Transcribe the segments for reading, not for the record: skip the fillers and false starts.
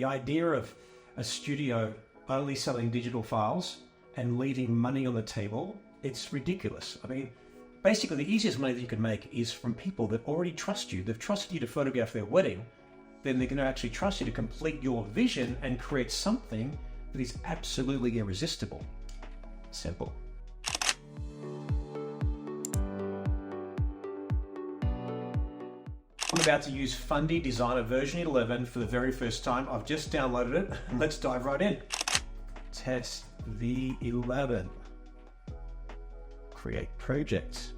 the idea of a studio only selling digital files and leaving money on the table, it's ridiculous. I mean, basically the easiest money that you can make is from people that already trust you. They've trusted you to photograph their wedding. Then they're going to actually trust you to complete your vision and create something that is absolutely irresistible. Simple. I'm about to use Fundy Designer version 11 for the very first time. I've just downloaded it. Let's dive right in. Test v11. Create projects.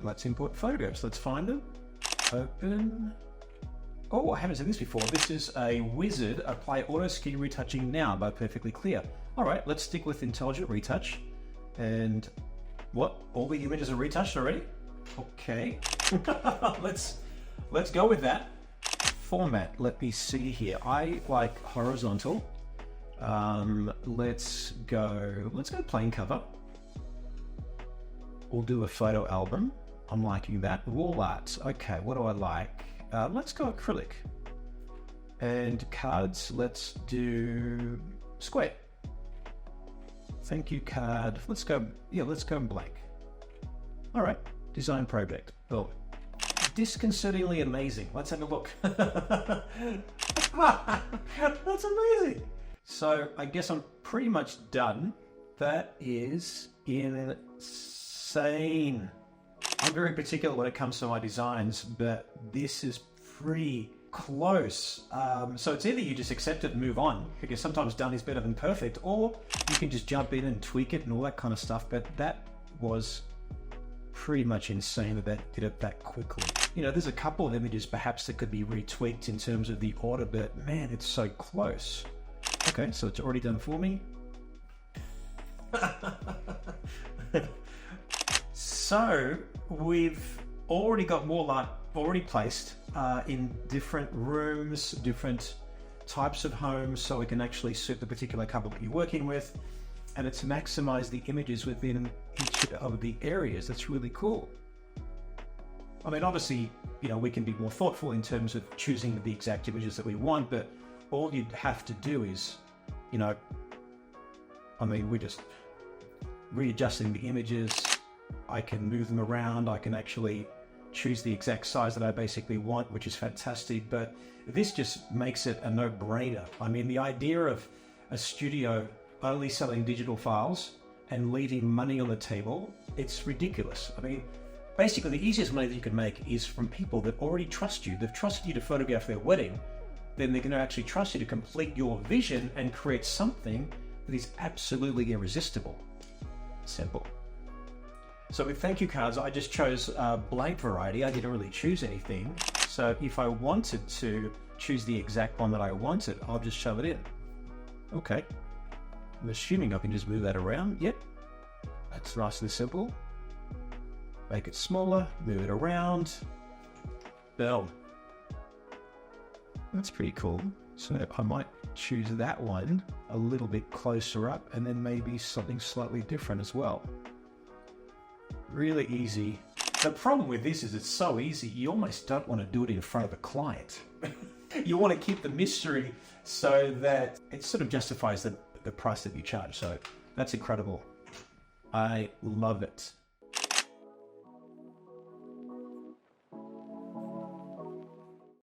Let's import photos. Let's find them. Open. Oh, I haven't seen this before. This is a wizard. Apply auto skew retouching now by Perfectly Clear. All right, let's stick with intelligent retouch. And what? All the images are retouched already? Okay. let's go with that. Format. Let me see here. I like horizontal. Let's go plain cover. We'll do a photo album. I'm liking that. Wall art. Okay, what do I like? Let's go acrylic. And cards, let's do square. Thank you card. Let's go blank. All right, design project. Oh, disconcertingly amazing. Let's have a look. That's amazing. So I guess I'm pretty much done. That is insane. I'm very particular when it comes to my designs, but this is pretty close. So it's either you just accept it and move on, because sometimes done is better than perfect, or you can just jump in and tweak it and all that kind of stuff. But that was pretty much insane that did it that quickly. You know, there's a couple of images perhaps that could be retweaked in terms of the order, but man, it's so close. Okay, so it's already done for me. So we've already got wall art already placed in different rooms, different types of homes, so it can actually suit the particular couple that you're working with, and it's maximize the images within each of the areas. That's really cool. I mean, obviously, you know, we can be more thoughtful in terms of choosing the exact images that we want, but all you'd have to do is, you know, I mean, we're just readjusting the images. I can move them around. I can actually choose the exact size that I basically want, which is fantastic. But this just makes it a no-brainer. I mean, the idea of a studio only selling digital files and leaving money on the table, it's ridiculous. I mean, basically the easiest money that you can make is from people that already trust you. They've trusted you to photograph their wedding. Then they're going to actually trust you to complete your vision and create something that is absolutely irresistible. Simple. So with thank you cards, I just chose a blank variety. I didn't really choose anything. So if I wanted to choose the exact one that I wanted, I'll just shove it in. Okay. I'm assuming I can just move that around. Yep. That's nice and simple. Make it smaller, move it around. Boom. That's pretty cool. So I might choose that one a little bit closer up, and then maybe something slightly different as well. Really easy. The problem with this is it's so easy, you almost don't want to do it in front of a client. You want to keep the mystery so that it sort of justifies the price that you charge. So that's incredible. I love it.